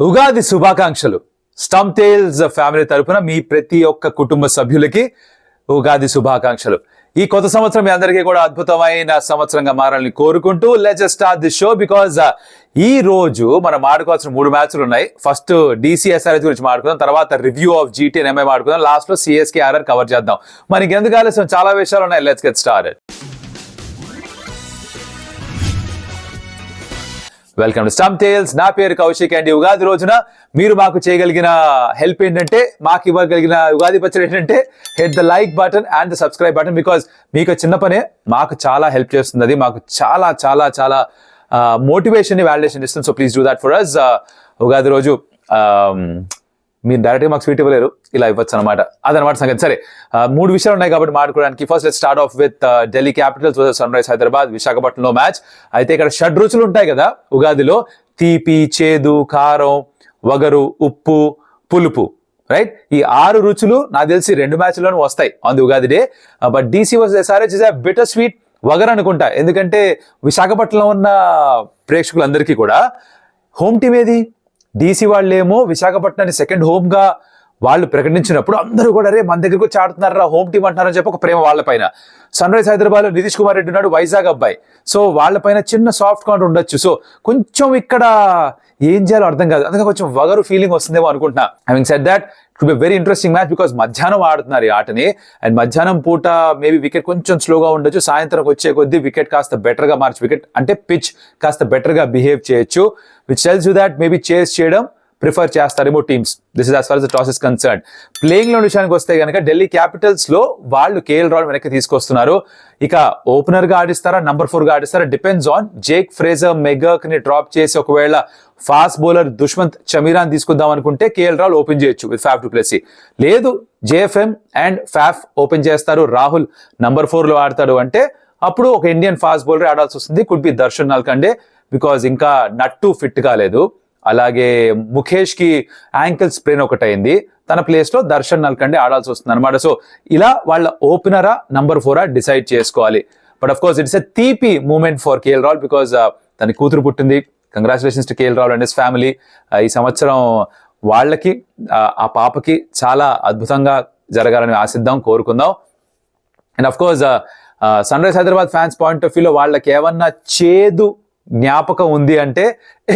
ఉగాది శుభాకాంక్షలు. Stump tiles family తరపున మీ ప్రతి ఒక్క కుటుంబ సభ్యులకి ఉగాది శుభాకాంక్షలు. ఈ కొత్త సంవత్సరం మీ అందరికీ కూడా అద్భుతమైన సంవత్సరంగా మారాలని కోరుకుంటూ let's start the show. Because ఈ రోజు మనం ఆడుకోవాల్సిన 3 మ్యాచ్లు ఉన్నాయి. ఫస్ట్ DCSRH గురించి మాట్లాడుకుందాం, తర్వాత review of GT and MI మాట్లాడుకుందాం, లాస్ట్ లో CSK RR కవర్ చేద్దాం. మనకి ఎందుకు ఆలస్యం, చాలా విషయాలు ఉన్నాయి. Let's get started. Welcome to Stump Tales. నా పేరు కౌశిక్ అండి. ఉగాది రోజున మీరు మాకు చేయగలిగిన హెల్ప్ ఏంటంటే, మాకు ఇవ్వగలిగిన ఉగాది పచ్చడి ఏంటంటే hit the like button and the subscribe button. Because మీకు చిన్న పనే మాకు చాలా హెల్ప్ చేస్తుంది. అది మాకు చాలా చాలా చాలా మోటివేషన్ వాలిడేషన్ ఇస్తుంది. So please do that for us. Ugadi రోజు మీరు డైరెక్ట్గా మాకు స్వీట్ ఇవ్వలేరు, ఇలా ఇవ్వచ్చు అనమాట. అదనమాట సంగతి. సరే, 3 విషయాలు ఉన్నాయి కాబట్టి మాట్లాడుకోవడానికి. First let's start off with Delhi Capitals versus sun rise Hyderabad, విశాఖపట్నంలో మ్యాచ్. అయితే ఇక్కడ షడ్రుచులు ఉంటాయి కదా ఉగాదిలో: తీపి, చేదు, కారం, వగరు, ఉప్పు, పులుపు. రైట్, ఈ 6 రుచులు నాకు తెలిసి 2 మ్యాచ్ల్లోనూ వస్తాయి on the Ugadi day. But DC versus SRH is a bitter sweet వగర్ అనుకుంటా. ఎందుకంటే విశాఖపట్నంలో ఉన్న ప్రేక్షకులందరికీ కూడా హోమ్ టీమ్ ఏది? DC వాళ్ళేమో విశాఖపట్నాన్ని సెకండ్ హోమ్ గా వాళ్ళు ప్రకటించినప్పుడు అందరూ కూడా రే మన దగ్గరకు వచ్చి ఆడుతున్నారా, హోమ్ టీమ్ అంటున్నారని చెప్పి ఒక ప్రేమ వాళ్ళ పైన. సన్ రైజ్ హైదరాబాద్ లో నితీష్ కుమార్ రెడ్డి ఉన్నాడు, వైజాగ్ అబ్బాయి. సో వాళ్ళ పైన చిన్న సాఫ్ట్ కౌంటర్ ఉండొచ్చు. సో కొంచెం ఇక్కడ ఏం చేయాలో అర్థం కాదు, అందుకే కొంచెం వగరు ఫీలింగ్ వస్తుందేమో అనుకుంటున్నా. Having said that, it will be very interesting match. Because మధ్యాహ్నం ఆడుతున్నారు ఈ ఆటని, అండ్ మధ్యాహ్నం పూట మేబీ వికెట్ కొంచెం స్లోగా ఉండొచ్చు. సాయంత్రం వచ్చే కొద్దీ వికెట్ కాస్త బెటర్ గా మార్చి, వికెట్ అంటే పిచ్ కాస్త బెటర్ గా బిహేవ్ చేయొచ్చు. Which tells you that maybe chase చేయడం ప్రిఫర్ చేస్తారేమో teams. This is as far as the toss is concerned. Playing లో విషయానికి వస్తే కనుక ఢిల్లీ క్యాపిటల్స్ లో వాళ్ళు KL రాహుల్ వెనక్కి తీసుకొస్తున్నారు. ఇక ఓపెనర్ గా ఆడిస్తారా, నంబర్ 4 గా ఆడిస్తారా, డిపెండ్స్ ఆన్. జేక్ ఫ్రేజర్ మెగర్క్ ని డ్రాప్ చేసి ఒకవేళ ఫాస్ట్ బౌలర్ దుష్మంత్ చమీరాన్ తీసుకుందాం అనుకుంటే KL రాహుల్ ఓపెన్ చేయొచ్చు విత్ ఫాఫ్ డు ప్లెసీ. లేదు, JFM అండ్ ఫాఫ్ ఓపెన్ చేస్తారు, రాహుల్ నంబర్ 4 లో ఆడతాడు అంటే అప్పుడు ఒక ఇండియన్ ఫాస్ట్ బౌలర్ ఆడాల్సి వస్తుంది. Could be Darshan Nalkande, because ఇంకా నట్టు ఫిట్ కాలేదు. అలాగే ముఖేష్ కి యాంకిల్ స్ప్రెయిన్ ఒకటి అయింది, తన ప్లేస్ లో దర్శన్ నల్కండే ఆడాల్సి వస్తుంది అనమాట. సో ఇలా వాళ్ళ ఓపెనరా నంబర్ 4 డిసైడ్ చేసుకోవాలి. But of course it's a తీపి moment for KL Rahul because తన కూతురు పుట్టింది. Congratulations to KL Rahul and his family. ఈ సంవత్సరం వాళ్ళకి ఆ పాపకి చాలా అద్భుతంగా జరగాలని ఆశిద్దాం, కోరుకుందాం. And of course sun rise Hyderabad fans point of వ్యూలో వాళ్ళకి ఏమన్నా చేదు జ్ఞాపకం ఉంది అంటే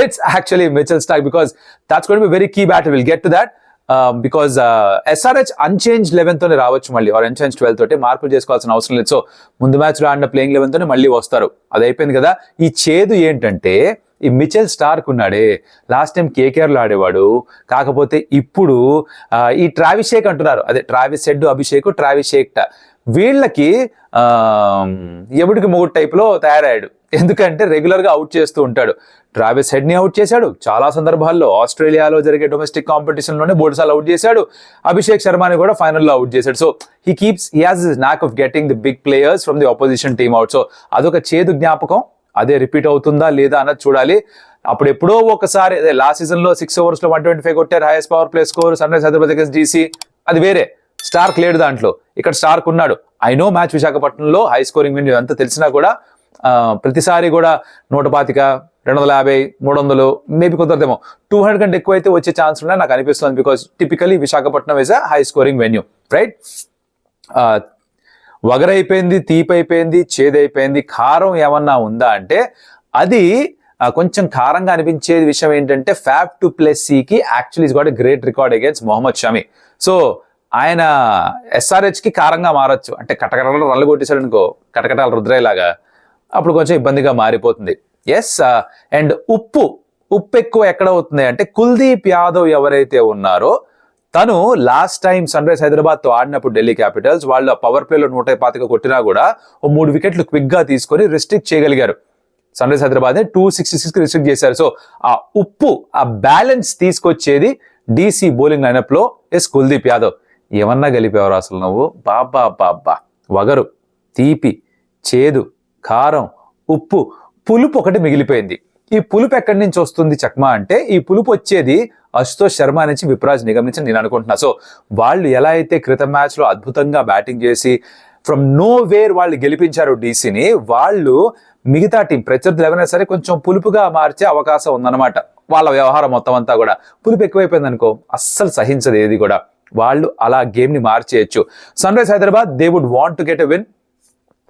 it's actually Mitchell Starc, because that's going to be very key battle. Will get to that. Because SRH unchanged 11 తోనే రావచ్చు మళ్ళీ, ఆర్ అన్చేంజ్ 12 తోటి. మార్పులు చేసుకోవాల్సిన అవసరం లేదు. సో ముందు మ్యాచ్ లో ఆడిన ప్లేయింగ్ 11 తోనే మళ్ళీ వస్తారు. అది అయిపోయింది కదా. ఈ చేదు ఏంటంటే, ఈ మిచెల్ స్టార్క్ ఉన్నాడే, లాస్ట్ టైం KKR లో ఆడేవాడు. కాకపోతే ఇప్పుడు ఈ ట్రావిస్ షేక్ అంటున్నారు, అదే Travis Head, Abhishek, Travis Shek, వీళ్ళకి ఎముడికి మొగుడు టైప్ లో తయారయ్యాడు. ఎందుకంటే రెగ్యులర్ గా అవుట్ చేస్తూ ఉంటాడు. ట్రావిస్ హెడ్ ని అవుట్ చేశాడు చాలా సందర్భాల్లో. ఆస్ట్రేలియాలో జరిగే డొమెస్టిక్ కాంపిటీషన్ లోనే 3 సార్లు అవుట్ చేశాడు. అభిషేక్ శర్మని కూడా ఫైనల్లో అవుట్ చేశాడు. So he has this knack of getting the big players from the opposition team out. So అదొక చేదు జ్ఞాపకం. అదే రిపీట్ అవుతుందా లేదా అన్నది చూడాలి. అప్పుడు ఎప్పుడో ఒకసారి లాస్ట్ సీజన్ లో 6 overs లో 125 కొట్టారు, highest power play score sun rise Hyderabad against DC. అది వేరే. స్టార్క్ లేడు దాంట్లో, ఇక్కడ స్టార్క్ ఉన్నాడు. ఐ నో మ్యాచ్ విశాఖపట్నంలో హై స్కోరింగ్ విన్ అంతా తెలిసినా కూడా ప్రతిసారి కూడా 125, 250, 300 మేబీ కుదరదేమో, 200 కంటే ఎక్కువ అయితే వచ్చే ఛాన్స్ ఉన్నాయి నాకు అనిపిస్తుంది. Because typically Visakhapatnam is a high scoring venue, right? వగరైపోయింది, తీపి అయిపోయింది, చేదైపోయింది. కారం ఏమన్నా ఉందా అంటే అది కొంచెం కారంగా అనిపించేది విషయం ఏంటంటే, ఫాఫ్ డు ప్లెసీకి actually is got a great record against Mohammed Shami. So ఆయన SRH కి కారంగా మారచ్చు అంటే, కటకటాలు రల్లు కొట్టేశాడు అనుకో, కటకటాలు రుద్రయ్యలాగా, అప్పుడు కొంచెం ఇబ్బందిగా మారిపోతుంది. ఎస్. అండ్ ఉప్పు ఎక్కువ ఎక్కడ అవుతుంది అంటే, కుల్దీప్ యాదవ్ ఎవరైతే ఉన్నారో తను last time sun rise Hyderabad తో ఆడినప్పుడు ఢిల్లీ క్యాపిటల్స్ వాళ్ళు పవర్ ప్లేలో 125 కొట్టినా కూడా 3 వికెట్లు క్విక్ గా తీసుకొని రిస్ట్రిక్ట్ చేయగలిగారు. సన్ రైజ్ హైదరాబాద్ 266 కి రిస్ట్రిక్ట్ చేశారు. సో ఆ ఉప్పు, ఆ బ్యాలెన్స్ తీసుకొచ్చేది DC బౌలింగ్ లైనప్ లో ఎస్ కుల్దీప్ యాదవ్. ఏమన్నా గలిపేవారు అసలు నువ్వు? బాబా బాబా. వగరు, తీపి, చేదు, కారం, ఉప్పు, పులుపు ఒకటి మిగిలిపోయింది. ఈ పులుపు ఎక్కడి నుంచి వస్తుంది చక్మా అంటే, ఈ పులుపు వచ్చేది అశుతోష్ శర్మ నుంచి విప్రాజ్ నిగమ్ నుంచి నేను అనుకుంటున్నా. సో వాళ్ళు ఎలా అయితే క్రితం మ్యాచ్ లో అద్భుతంగా బ్యాటింగ్ చేసి ఫ్రమ్ నో వేర్ వాళ్ళు గెలిపించారు DCని, వాళ్ళు మిగతా టీం ప్రత్యర్థులు ఎవరైనా సరే కొంచెం పులుపుగా మార్చే అవకాశం ఉందన్నమాట. వాళ్ళ వ్యవహారం మొత్తం అంతా కూడా. పులుపు ఎక్కువైపోయింది అనుకో అస్సలు సహించదు ఏది కూడా. వాళ్ళు అలా గేమ్ని మార్చేయచ్చు. Sun rise Hyderabad they would want to get a win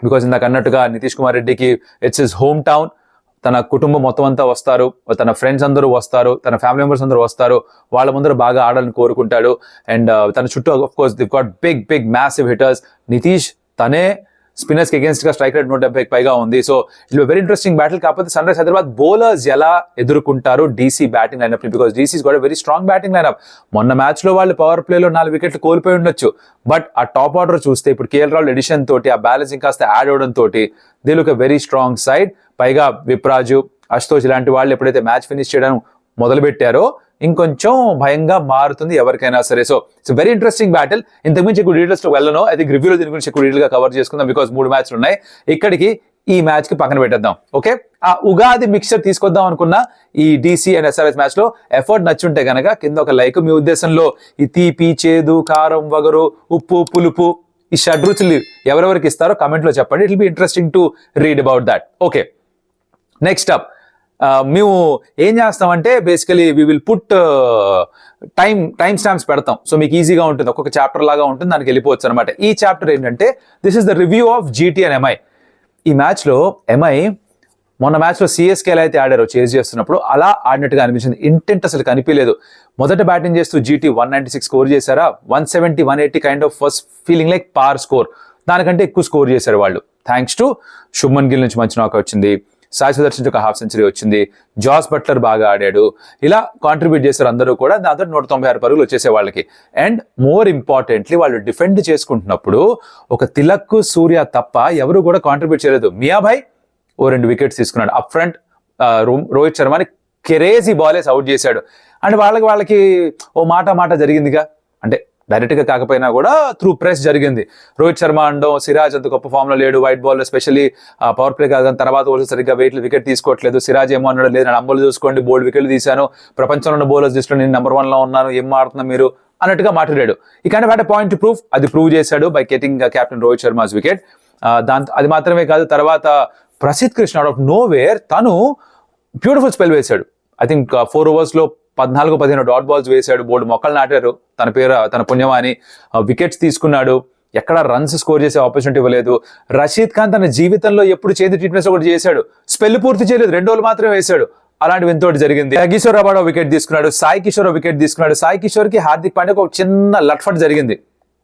because ఇందాక అన్నట్టుగా నితీష్ కుమార్ రెడ్డికి ఇట్స్ హిస్ హోమ్ టౌన్. తన కుటుంబం మొత్తం అంతా వస్తారు, తన ఫ్రెండ్స్ అందరూ వస్తారు, తన ఫ్యామిలీ మెంబర్స్ అందరూ వస్తారు, వాళ్ళ ముందర బాగా ఆడాలని కోరుకుంటాడు. అండ్ తన చుట్టూ of course they've got big massive hitters. Nitish తనే స్పిన్నర్స్ కి అగేన్స్ట్ గా స్ట్రైక్ రేట్ 170 పైగా ఉంది. So it very interesting battle. కాకపోతే సన్ రైజ్ హైదరాబాద్ బౌలర్స్ ఎలా ఎదుర్కొంటారు డీసీ బ్యాటింగ్ లైనప్ ని, బికాస్ డీసీస్ కూడా వెరీ స్ట్రాంగ్ బ్యాటింగ్ లైనప్. మొన్న మ్యాచ్ లో వాళ్ళు పవర్ ప్లేలో 4 వికెట్లు కోల్పోయి ఉండొచ్చు, బట్ ఆ టాప్ ఆర్డర్ చూస్తే ఇప్పుడు కేఎల్ రాహుల్ ఎడిషన్ తోటి ఆ బ్యాలెన్సింగ్ కాస్త యాడ్ అవడం తోటి they look a very strong side. పైగా విప్రాజు, అశుతోష్ ఇలాంటి వాళ్ళు ఎప్పుడైతే మ్యాచ్ ఫినిష్ చేయడం మొదలు పెట్టారో ఇంకొంచెం భయంగా మారుతుంది ఎవరికైనా సరే. So it's very interesting battle. ఇంతకుమించి ఎక్కువ డీటెయిల్స్ లో వెళ్ళను, అది రివ్యూలో దీని గురించి ఎక్కువ డీటెయిల్ గా కవర్ చేసుకుందాం బికాస్ 3 మ్యాచ్లు ఉన్నాయి. ఇక్కడికి ఈ మ్యాచ్ కి పక్కన పెట్టేద్దాం. ఓకే, ఆ ఉగాది మిక్చర్ తీసుకొద్దాం అనుకున్న ఈ డీసీ అండ్ ఎస్ఆర్ఎస్ మ్యాచ్ లో ఎఫర్ట్ నచ్చుంటే గనక కింద ఒక లైక్. మీ ఉద్దేశంలో ఈ తీపి, చేదు, కారం, వగరు, ఉప్పు, పులుపు ఈ షడ్రుచులు ఎవరెవరికి ఇస్తారో కమెంట్ లో చెప్పండి. It will be interesting to read about that. Okay, next up మేము ఏం చేస్తామంటే basically we will put time stamps పెడతాం. సో మీకు ఈజీగా ఉంటుంది, ఒక్కొక్క చాప్టర్ లాగా ఉంటుంది, దానికి వెళ్ళిపోవచ్చు అనమాట. ఈ చాప్టర్ ఏంటంటే this is the review of GT and MI. ఈ మ్యాచ్లో ఎంఐ మొన్న మ్యాచ్లో సిఎస్కే ఎలా అయితే ఆడారో చేజ్ చేస్తున్నప్పుడు అలా ఆడినట్టుగా అనిపించింది. ఇంటెంట్ అసలు కనిపించలేదు. మొదట బ్యాటింగ్ చేస్తూ జీటీ 196 స్కోర్ చేశారా, 170, 180 kind of first feeling like పార్ స్కోర్. దానికంటే ఎక్కువ స్కోర్ చేశారు వాళ్ళు. థ్యాంక్స్ టు శుభ్మన్ గిల్ నుంచి మంచి నాక్ వచ్చింది, సాయి సుదర్శన్ ఒక హాఫ్ సెంచరీ వచ్చింది, జాస్ బట్లర్ బాగా ఆడాడు, ఇలా కాంట్రిబ్యూట్ చేశారు అందరూ కూడా. దాంతో 196 పరుగులు వచ్చేసే వాళ్ళకి. అండ్ మోర్ ఇంపార్టెంట్లీ వాళ్ళు డిఫెండ్ చేసుకుంటున్నప్పుడు ఒక తిలక్, సూర్య తప్ప ఎవరు కూడా కాంట్రిబ్యూట్ చేయలేదు. మియాభాయ్ 2 వికెట్స్ తీసుకున్నాడు. అప్ ఫ్రంట్ రోహిత్ శర్మని కెరేజీ బాలేస్ అవుట్ చేశాడు. అండ్ వాళ్ళకి ఓ మాట జరిగిందిగా, అంటే డైరెక్ట్ గా కాకపోయినా కూడా త్రూ ప్రెస్ జరిగింది. రోహిత్ శర్మ అండం సిరాజ్ అంత గొప్ప ఫామ్ లో లేడు, white ball especially power play కాదు, తర్వాత వాళ్ళు సరిగ్గా వికెట్ తీసుకోవట్లేదు. సిరాజ్ ఏమో అన్నాడు, లేదు నేను అంబోలు చూసుకోండి బోల్డ్ వికెట్లు తీశాను, ప్రపంచంలో ఉన్న బౌలర్స్ లిస్ట్ లో నేను నెంబర్ 1 లో ఉన్నాను, ఏం ఆడుతున్నా మీరు అన్నట్టుగా మాట్లాడాడు. ఈ kind of had a point to prove. అది ప్రూవ్ చేశాడు by getting captain Rohit Sharma's wicket. దాంతో అది మాత్రమే కాదు, తర్వాత Prasidh Krishna out of know where తను బ్యూటిఫుల్ స్పెల్ వేశాడు. ఐ థింక్ 4 overs లో 14-15 డాట్ బాల్స్ వేశాడు, బోర్డు మొక్కలు నాటారు, తన పుణ్యమాని వికెట్స్ తీసుకున్నాడు, ఎక్కడ రన్స్ స్కోర్ చేసే ఆపర్చునిటీ ఇవ్వలేదు. రషీద్ ఖాన్ తన జీవితంలో ఎప్పుడు చేతి ట్రీట్మెంట్స్ ఒకటి చేశాడు, స్పెల్ పూర్తి చేయలేదు, 2 overs మాత్రమే వేశాడు. అలాంటి వింతోటి జరిగింది. కిషోర్ రబాడో వికెట్ తీసుకున్నాడు, సాయి కిషోర్ వికెట్ తీసుకున్నాడు. సాయి కిషోర్ కి హార్దిక్ పాండ్యాకి ఒక చిన్న లట్ఫట్ జరిగింది,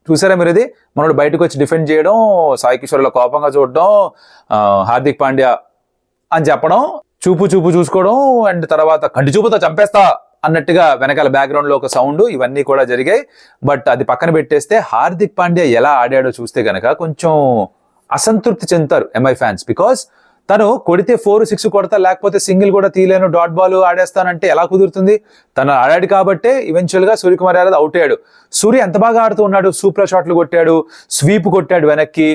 చూసారా మీరు? ఇది మనోడు బయటకు వచ్చి డిఫెండ్ చేయడం, సాయి కిషోర్లో కోపంగా చూడడం, హార్దిక్ పాండ్యా అని చెప్పడం, చూపు చూసుకోవడం, అండ్ తర్వాత కంటి చూపుతో చంపేస్తా అన్నట్టుగా వెనకాల బ్యాక్గ్రౌండ్ లో ఒక సౌండ్, ఇవన్నీ కూడా జరిగాయి. బట్ అది పక్కన పెట్టేస్తే హార్దిక్ పాండ్యా ఎలా ఆడాడో చూస్తే గనక కొంచెం అసంతృప్తి చెందుతారు ఎంఐ ఫ్యాన్స్. బికాస్ తను కొడితే 4-6 కొడతా, లేకపోతే సింగిల్ కూడా తీలేను, డాట్ బాల్ ఆడేస్తానంటే ఎలా కుదురుతుంది? తను ఆడాడు కాబట్టే ఈవెన్చువల్ గా సూర్యకుమార్ యాదవ్ అవుట్ అయ్యాడు. సూర్య ఎంత బాగా ఆడుతూ ఉన్నాడు, సూపర్ షాట్లు కొట్టాడు, స్వీప్ కొట్టాడు వెనక్కి,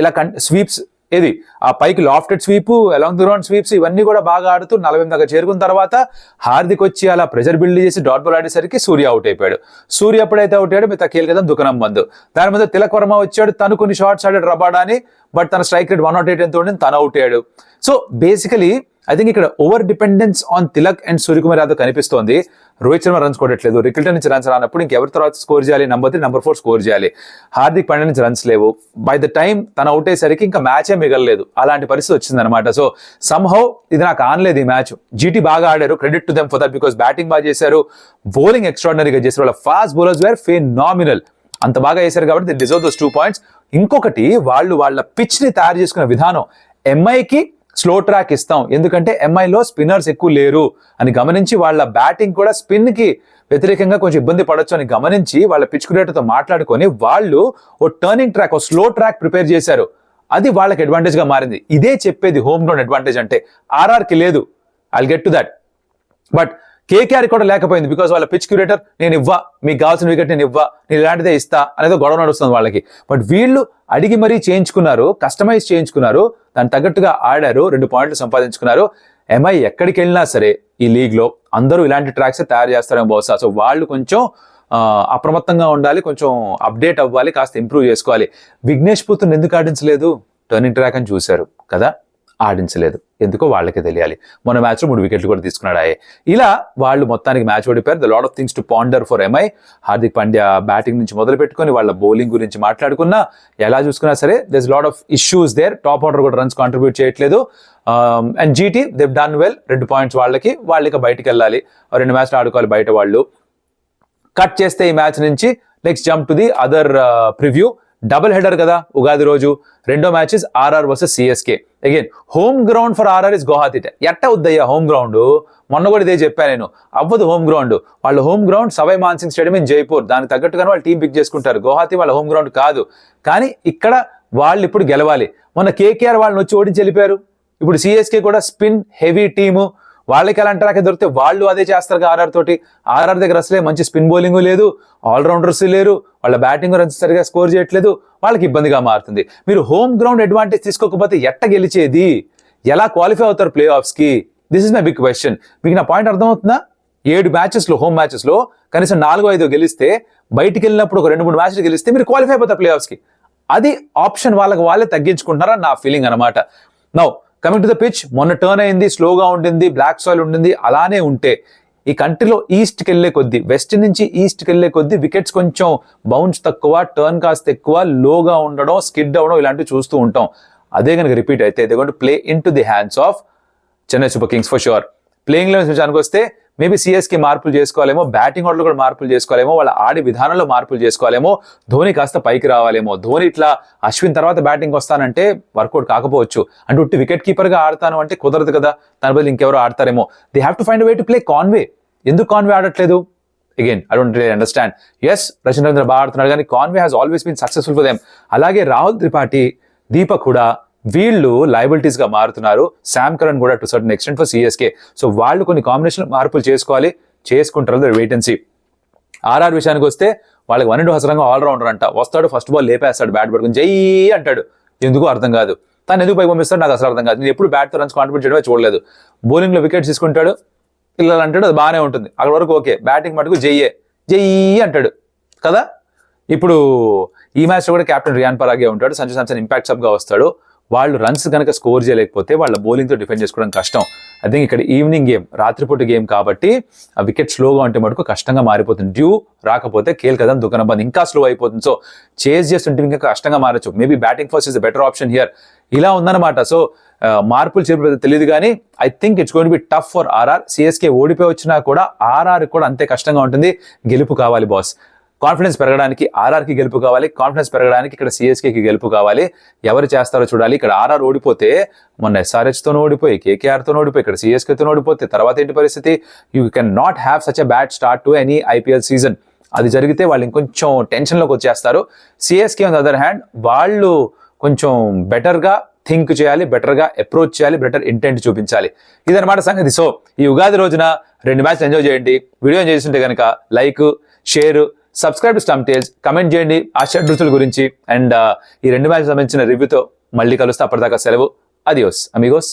ఇలా స్వీప్స్ ఏది ఆ పైకి లాఫ్టెడ్ sweep, along the ground sweeps, ఇవన్నీ కూడా బాగా ఆడుతూ 40 దాకా చేరుకున్న తర్వాత హార్దిక్ వచ్చి అలా ప్రెషర్ బిల్డ్ చేసి డాట్ బాల్ ఆడేసరికి సూర్య అవుట్ అయిపోయాడు. సూర్య ఎప్పుడైతే అవుట్ అయ్యాడు మిగతా కీలకదం దుకాణం బంద్. దాని మీద తిలక్ వర్మ వచ్చాడు, తను కొన్ని షాట్స్ ఆడాడు రబాడా అని, బట్ తన స్ట్రైక్ రేట్ 108 ఎంత ఉండింది, తను అవుట్ అయ్యాడు. సో బేసికలీ ఐ థింక్ ఇక్కడ over dependence on Tilak and Suryakumar Yadav కనిపిస్తోంది. రోహిత్ శర్మ రన్స్ కొట్టట్లేదు, రికిల్టన్ నుంచి రన్స్ రానప్పుడు ఇంకెవరి తర్వాత స్కోర్ చేయాలి? నెంబర్ 3, నెంబర్ 4 స్కోర్ చేయాలి. హార్దిక్ పాండ్యా నుంచి రన్స్ లేవు. బై ద టైం తను అవుట్ అయ్యేసరికి ఇంకా మ్యాచే మిగలలేదు, అలాంటి పరిస్థితి వచ్చిందనమాట. సో సమ్హౌ ఇది నాకు ఆనలేదు ఈ మ్యాచ్. జీటీ బాగా ఆడారు, credit to them for that, because batting బాగా చేశారు, బౌలింగ్ ఎక్స్ట్రాడినరీగా చేశారు. వాళ్ళ ఫాస్ట్ బౌలర్స్ వేర్ ఫెనామినల్, అంత బాగా వేశారు కాబట్టి దే డిజర్వ్ దోస్ 2 points. ఇంకొకటి వాళ్ళ పిచ్ ని తయారు చేసుకున్న విధానం, ఎంఐకి స్లో ట్రాక్ ఇస్తాం ఎందుకంటే ఎంఐలో స్పిన్నర్స్ ఎక్కువ లేరు అని గమనించి, వాళ్ళ బ్యాటింగ్ కూడా స్పిన్ కి వ్యతిరేకంగా కొంచెం ఇబ్బంది పడొచ్చు అని గమనించి వాళ్ళ పిచ్ క్రియేటర్తో మాట్లాడుకొని వాళ్ళు ఓ టర్నింగ్ ట్రాక్, ఓ స్లో ట్రాక్ ప్రిపేర్ చేశారు. అది వాళ్ళకి అడ్వాంటేజ్ గా మారింది. ఇదే చెప్పేది హోమ్ గ్రౌండ్ అడ్వాంటేజ్ అంటే. ఆర్ఆర్కి లేదు, I'll get to that, but KKR కూడా లేకపోయింది. బికాస్ వాళ్ళ పిచ్ క్యూరేటర్ నేను ఇవ్వా, మీకు కావాల్సిన వికెట్ నేను ఇవ్వా, నేను ఇలాంటిదే ఇస్తా అనేది గొడవ నడుస్తుంది వాళ్ళకి. బట్ వీళ్ళు అడిగి మరీ చేయించుకున్నారు, కస్టమైజ్ చేయించుకున్నారు, దానికి తగ్గట్టుగా ఆడారు, 2 points సంపాదించుకున్నారు. ఎంఐ ఎక్కడికి వెళ్ళినా సరే ఈ లీగ్ లో అందరూ ఇలాంటి ట్రాక్స్ తయారు చేస్తారేమో బహుశా. సో వాళ్ళు కొంచెం అప్రమత్తంగా ఉండాలి, కొంచెం అప్డేట్ అవ్వాలి, కాస్త ఇంప్రూవ్ చేసుకోవాలి. విఘ్నేష్ పుత్రుని ఎందుకు ఆడించలేదు? టర్నింగ్ ట్రాక్ అని చూశారు కదా, ఆడించలేదు. ఎందుకో వాళ్ళకే తెలియాలి. మొన్న మ్యాచ్లో 3 వికెట్లు కూడా తీసుకున్నాడు. ఇలా వాళ్ళు మొత్తానికి మ్యాచ్ ఓడిపోయారు. The lot of things to ponder for MI. Hardik Pandya batting నుంచి మొదలు పెట్టుకొని వాళ్ళ బౌలింగ్ గురించి మాట్లాడుకున్నా, ఎలా చూసుకున్నా సరే there is lot of issues there. Top order కూడా రన్స్ కాంట్రిబ్యూట్ చేయట్లేదు. And GT they done well. 2 points వాళ్ళకి బయటికి వెళ్ళాలి. 2 మ్యాచ్లు ఆడుకోవాలి బయట వాళ్ళు. కట్ చేస్తే ఈ మ్యాచ్ నుంచి next jump to the other preview. Double header కదా ఉగాది రోజు. రెండో matches RR versus CSK. Again home ground for RR is Guwahati. ఎట్ట వద్దయ్యా హోమ్ గ్రౌండ్? మొన్న కూడా ఇదే చెప్పాను నేను, అవ్వదు హోమ్ గ్రౌండ్. వాళ్ళ home ground Sawai Mansingh stadium in Jaipur. దానికి తగ్గట్టుగానే వాళ్ళు టీం పిక్ చేసుకుంటారు. గువాహతి వాళ్ళ హోమ్ గ్రౌండ్ కాదు. కానీ ఇక్కడ వాళ్ళు ఇప్పుడు గెలవాలి. మొన్న కేకేఆర్ వాళ్ళని వచ్చి ఓడించి వెళ్ళిపోయారు. ఇప్పుడు సిఎస్కే కూడా స్పిన్ హెవీ టీము. వాళ్ళకి ఎలా అంటారా దొరికితే వాళ్ళు అదే చేస్తారు ఆర్ఆర్ తోటి. ఆర్ఆర్ దగ్గర అసలే మంచి స్పిన్ బౌలింగ్ లేదు, ఆల్రౌండర్స్ లేరు, వాళ్ళ బ్యాటింగ్ రన్స్ సరిగా స్కోర్ చేయట్లేదు. వాళ్ళకి ఇబ్బందిగా మారుతుంది. మీరు హోమ్ గ్రౌండ్ అడ్వాంటేజ్ తీసుకోకపోతే ఎట్ట గెలిచేది? ఎలా క్వాలిఫై అవుతారు ప్లే ఆఫ్స్కి? This is my big question. మీకు నా పాయింట్ అర్థమవుతుందా? 7 మ్యాచెస్లో హోమ్ మ్యాచెస్లో కనీసం 4-5 గెలిస్తే, బయటికి వెళ్ళినప్పుడు ఒక 2-3 మ్యాచ్లు గెలిస్తే మీరు క్వాలిఫై అయిపోతారు ప్లే ఆఫ్స్కి. అది ఆప్షన్ వాళ్ళే తగ్గించుకుంటున్నారని నా ఫీలింగ్ అనమాట. Now coming to the pitch, మొన్న టర్న్ అయింది, స్లోగా ఉండింది, బ్లాక్ సాయిల్ ఉండింది. అలానే ఉంటే ఈ కంట్రీలో ఈస్ట్కి వెళ్ళే కొద్దీ, వెస్ట్ నుంచి ఈస్ట్కి వెళ్ళే కొద్దీ వికెట్స్ కొంచెం బౌన్స్ తక్కువ, టర్న్ కాస్త ఎక్కువ, లోగా ఉండడం, స్కిడ్ అవ్వడం ఇలాంటివి చూస్తూ ఉంటాం. అదే కనుక రిపీట్ అయితే they going to play in to the hands of Chennai super Kings for sure. Playing elevens విషయానికి వస్తే మేబీ సిఎస్కి మార్పులు చేసుకోవాలేమో, బ్యాటింగ్ ఆర్డర్లో కూడా మార్పులు చేసుకోవాలేమో, వాళ్ళ ఆడే విధానంలో మార్పులు చేసుకోవాలేమో, ధోని కాస్త పైకి రావాలేమో. ధోని ఇట్లా అశ్విన్ తర్వాత బ్యాటింగ్ వస్తానంటే వర్కౌట్ కాకపోవచ్చు. అంటే ఉట్టి వికెట్ కీపర్గా ఆడతాను అంటే కుదరదు కదా. దాని బదులు ఇంకెవరో ఆడతారేమో. They have to find way to play Conway. ఎందుకు కాన్వే ఆడట్లేదు? Again I don't really understand. Yes, Rachin Ravindra బాగా ఆడుతున్నాడు, కానీ Conway has always been successful for them. అలాగే రాహుల్ త్రిపాఠి, దీపక్ హుడా, వీళ్ళు లయబిలిటీస్ గా మారుతున్నారు. శామ్ కరణ్ కూడా to certain extent for CSK. So వాళ్ళు కొన్ని కాంబినేషన్ మార్పులు చేసుకోవాలి, చేసుకుంటారు. Wait and see. ఆర్ఆర్ విషయానికి వస్తే వాళ్ళకి 1-2 హసరంగా ఆల్రౌండర్ అంట. వస్తాడు, ఫస్ట్ బాల్ లేపేస్తాడు, బ్యాట్ పట్టుకుని జై అంటాడు. ఎందుకు అర్థం కాదు. తను ఎందుకు పై పంపిస్తాడు నాకు అసలు అర్థం కాదు. నేను ఎప్పుడు బ్యాట్తో రన్స్ కాంట్రిబ్యూట్ చేయడమే చూడలేదు. బౌలింగ్లో వికెట్స్ తీసుకుంటాడు, పిల్లలు అంటాడు, అది బాగానే ఉంటుంది. అక్కడ వరకు ఓకే. బ్యాటింగ్ మటుకు జై అంటాడు కదా. ఇప్పుడు ఈ మ్యాచ్లో కూడా కెప్టెన్ రియాన్ పరాగే ఉంటాడు. సంజు శాంసన్ ఇంపాక్ట్ సబ్గా వస్తాడు. వాళ్ళు రన్స్ కనుక స్కోర్ చేయలేకపోతే వాళ్ళ బౌలింగ్తో డిఫెండ్ చేసుకోవడం కష్టం. ఐ థింక్ ఇక్కడ ఈవినింగ్ గేమ్, రాత్రిపూట గేమ్ కాబట్టి ఆ వికెట్ స్లోగా ఉంటే మటుకు కష్టంగా మారిపోతుంది. డ్యూ రాకపోతే కేల్ కదం దుకాణం బంద్ ఇంకా స్లో అయిపోతుంది. సో చేజ్ చేస్తుంటే ఇంకా కష్టంగా మారచ్చు. Maybe batting first is the better option here. ఇలా ఉందన్నమాట. సో మార్పులు చేపడితే తెలియదు, కానీ I think it's going to be tough for RR. CSK ఓడిపోయి వచ్చినా కూడా ఆర్ఆర్ కూడా అంతే కష్టంగా ఉంటుంది. గెలుపు కావాలి బాస్. కాన్ఫిడెన్స్ పెరగడానికి ఆర్ఆర్కి గెలుపు కావాలి, కాన్ఫిడెన్స్ పెరగడానికి ఇక్కడ సిఎస్కేకి గెలుపు కావాలి. ఎవరు చేస్తారో చూడాలి. ఇక్కడ ఆర్ఆర్ ఓడిపోతే, మొన్న ఎస్ఆర్హెచ్తో ఓడిపోయి, కేకేఆర్తో ఓడిపోయి, ఇక్కడ సిఎస్కేతో ఓడిపోతే తర్వాత ఏంటి పరిస్థితి? You can not have such a bad start to any IPL season. అది జరిగితే వాళ్ళు ఇంకొంచెం టెన్షన్లోకి వచ్చేస్తారు. CSK on the other hand వాళ్ళు కొంచెం బెటర్గా థింక్ చేయాలి, బెటర్గా అప్రోచ్ చేయాలి, బెటర్ ఇంటెంట్ చూపించాలి. ఇదన్నమాట సంగతి. సో ఈ ఉగాది రోజున 2 మ్యాచ్లు ఎంజాయ్ చేయండి. వీడియో ఎంజాయ్ చేస్తుంటే కనుక like, share, subscribe to Stump Tales, comment చేయండి ఆ షడ్రుచుల గురించి. అండ్ ఈ 2 మ్యాచ్లు సంబంధించిన రివ్యూతో మళ్ళీ కలుస్తే. అప్పటిదాకా సెలవు. Adios Amigos.